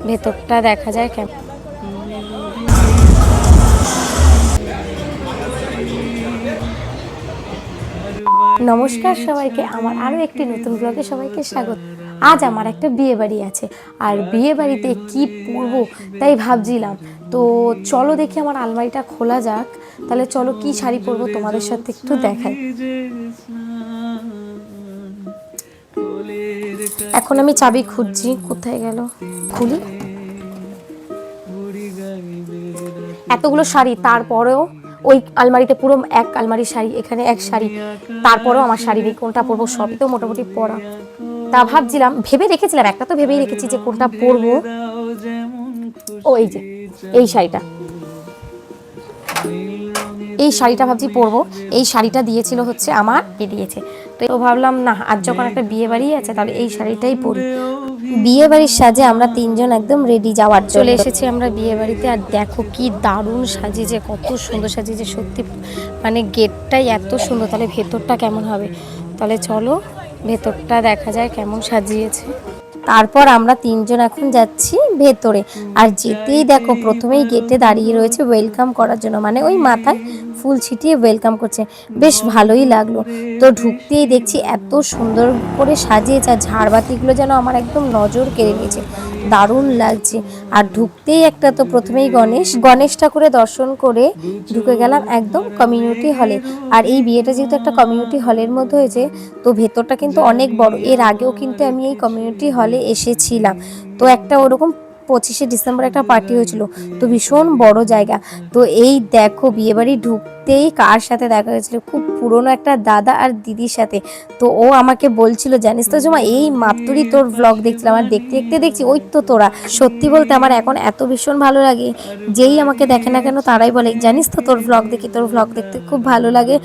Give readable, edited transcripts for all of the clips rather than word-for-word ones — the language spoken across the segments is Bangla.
ভেতরটা দেখা যায় কেমন। নমস্কার সবাইকে, আমার আরও একটি নতুন ব্লগে সবাইকে স্বাগত। আজ আমার একটা বিয়ে বাড়ি আছে, আর বিয়ে বাড়িতে কি পরবো তাই ভাবছিলাম। তো চলো দেখি আমার আলমারিটা খোলা যাক। তাহলে চলো কি শাড়ি পরবো তোমাদের সাথে একটু দেখাই। এখন আমি চাবি খুঁজছি, কোথায় গেল, খুলি। এতগুলো শাড়ি, তারপরেও ওই আলমারিতে পুরো এক আলমারি শাড়ি, এখানে এক শাড়ি, তারপরেও আমার শাড়ি নেই। কোনটা পরবো, সবই তো মোটামুটি পরা। তা ভাবছিলাম, ভেবে রেখেছিলাম, একটা তো ভেবেই রেখেছি যে কোনটা পরবো। ও এই যে এই শাড়িটা, এই শাড়িটা ভাবছি পরবো। এই শাড়িটা দিয়েছিল হচ্ছে আমার দিয়েছে, তো ভাবলাম না, আজ যখন একটা বিয়ে বাড়ি আছে তাহলে এই শাড়িটাই পরি। বিয়ে বাড়ির সাজে আমরা তিনজন একদম রেডি যাওয়ার চলে এসেছি আমরা বিয়ে বাড়িতে। আর দেখো কি দারুণ সাজিয়েছে, কত সুন্দর সাজিয়েছে সত্যি, মানে গেটটাই এত সুন্দর। তাহলে ভেতরটা কেমন হবে, তাহলে চলো ভেতরটা দেখা যায় কেমন সাজিয়েছে। তারপর আমরা তিনজন এখন যাচ্ছি ভেতরে। আর যেতেই দেখো প্রথমেই গেটে দাঁড়িয়ে রয়েছে ওয়েলকাম করার জন্য, মানে ওই মাথায় ফুল ছিটিয়ে ওয়েলকাম করছে, বেশ ভালোই লাগলো। তো ঢুকতেই দেখছি এত সুন্দর করে সাজিয়েছে, আর ঝাড়বাতিগুলো যেন আমার একদম নজর কেড়ে নিয়েছে, দারুণ লাগছে। আর ঢুকতেই একটা তো প্রথমেই গণেশ ঠাকুরের দর্শন করে ঢুকে গেলাম একদম কমিউনিটি হলে। আর এই বিয়েটা যেহেতু একটা কমিউনিটি হলের মধ্যে হয়েছে, তো ভেতরটা কিন্তু অনেক বড়। এর আগেও কিন্তু আমি এই কমিউনিটি হলে এসেছিলাম, তো একটা ওরকম 25শে ডিসেম্বর একটা পার্টি হয়েছিল, তো ভীষণ বড় জায়গা। তো এই দেখো বিয়েবাড়ি ঢুকতেই কার সাথে দেখা হয়েছিল, খুব পুরনো একটা দাদা আর দিদির সাথে। তো ও আমাকে বলছিল, জানিস তো জমা, এই মাত্রই তোর ব্লগ দেখছিলাম, আর দেখতে দেখতে দেখছি ওই তো তোরা। সত্যি বলতে আমার এখন এত ভীষণ ভালো লাগে, যেই আমাকে দেখে না কেন তারাই বলে, জানিস তো তোর ব্লগ দেখি, তোর ব্লগ দেখতে খুব ভালো লাগে,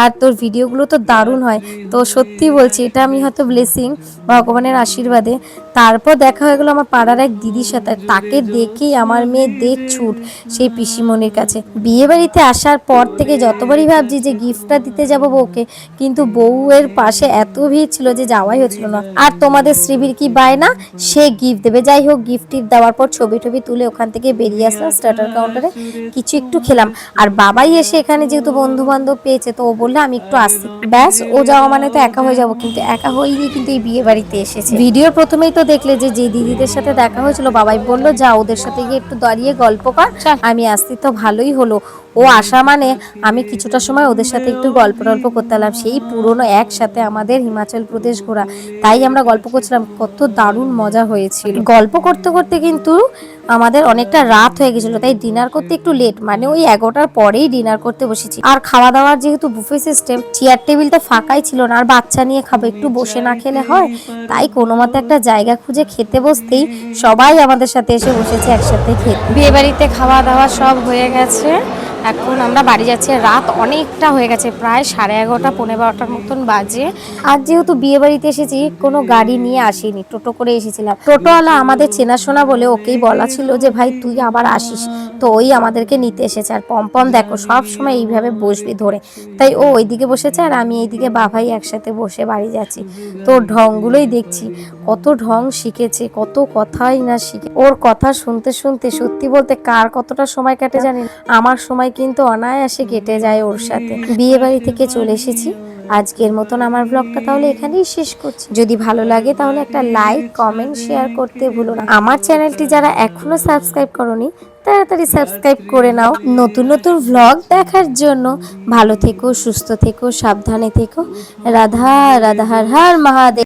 আর তোর ভিডিওগুলো তো দারুণ হয়। তো সত্যি বলছি, এটা আমি হয়তো ব্লেসিং, ভগবানের আশীর্বাদে। তারপর দেখা হয়ে গেলো আমার পাড়ার এক দিদির সাথে, তাকে দেখেই আমার মেয়ে দেখ ছুট সেই পিসিমণির কাছে। বিয়ে বাড়িতে আসার পর থেকে যতবারই ভাবছি যে গিফটটা দিতে যাব বউকে, কিন্তু বউয়ের পাশে এত ভিড় ছিল যে যাওয়াই হচ্ছিল না। আর তোমাদের শ্রীবীর কি বায়না, সে গিফট দেবে। যাই হোক, গিফট দেওয়ার পর ছবি টবি তুলে ওখান থেকে বেরিয়ে আসলাম স্টার্টার কাউন্টারে, কিছু একটু খেলাম। আর বাবাই এসে এখানে যেহেতু বন্ধু বান্ধব পেয়েছে, তো ও বললে আমি একটু আসি, ব্যাস। ও যাওয়া মানে তো একা হয়ে যাবো, কিন্তু একা হইনি, কিন্তু এই বিয়ে বাড়িতে এসেছে। ভিডিওর প্রথমেই তো দেখলে যে যে দিদিদের সাথে দেখা হয়েছিল, বাবাই বললো যা ওদের সাথে গিয়ে একটু দাঁড়িয়ে গল্প কর। আমি আসছি, তো ভালোই হলো, ও আসা মানে আমি কিছুটা সময় ওদের সাথে একটু গল্প টল্প করতে এলাম। সেই পুরনো একসাথে আমাদের হিমাচল প্রদেশ ঘোরা, তাই আমরা গল্প করছিলাম, কত দারুণ মজা হয়েছিল। গল্প করতে করতে কিন্তু আমাদের অনেকটা রাত হয়ে গেছিল, তাই ডিনার করতে একটু লেট, মানে ওই 11টার পরেই ডিনার করতে বসেছি। আর খাওয়া দাওয়ার যেহেতু বুফে সিস্টেম, চেয়ার টেবিল তো ফাঁকাই ছিল না, আর বাচ্চা নিয়ে খাবো, একটু বসে না খেলে হয়। তাই কোনো মতে একটা জায়গা খুঁজে খেতে বসতেই সবাই আমাদের সাথে এসে বসেছে একসাথে খেতে। বিয়ে বাড়িতে খাওয়া দাওয়া সব হয়ে গেছে, এখন আমরা বাড়ি যাচ্ছি। রাত অনেকটা হয়ে গেছে, প্রায় 11:30 পৌনে 12টার মতন বাজে। আর যেহেতু বিয়ে বাড়িতে এসেছি, কোনো গাড়ি নিয়ে আসিনি, টোটো করে এসেছিলাম। টোটোওয়ালা আমাদের চেনাশোনা বলে ওকেই বলা ছিল যে ভাই তুই আবার আসিস, তো ওই আমাদেরকে নিতে এসেছে। আর পম্পম দেখো সব সময় এইভাবে বসবি ধরে, তাই ও ওইদিকে বসেছে আর আমি এইদিকে বাভাই একসাথে বসে বাড়ি যাচ্ছি। তো ঢংগুলোই দেখছি, কত ঢং শিখেছে, কত কথাই না শিখে। ওর কথা শুনতে শুনতে সত্যি বলতে কার কতটা সময় কাটে জানি না, আমার সময় কিন্তু অনায়াসে কেটে যায় ওর সাথে। বিয়ে বাড়ি থেকে চলে এসেছি, আজকের মতন আমার ব্লগটা তাহলে এখানেই শেষ করছি। যদি ভালো লাগে তাহলে একটা লাইক কমেন্ট শেয়ার করতে ভুলো না। আমার চ্যানেলটি যারা এখনো সাবস্ক্রাইব করোনি, তাড়াতাড়ি সাবস্ক্রাইব করে নাও নতুন নতুন ভ্লগ দেখার জন্য। ভালো থেকো, সুস্থ থেকো, সাবধানে থেকো। রাধা রাধা, হর হর মহাদেব।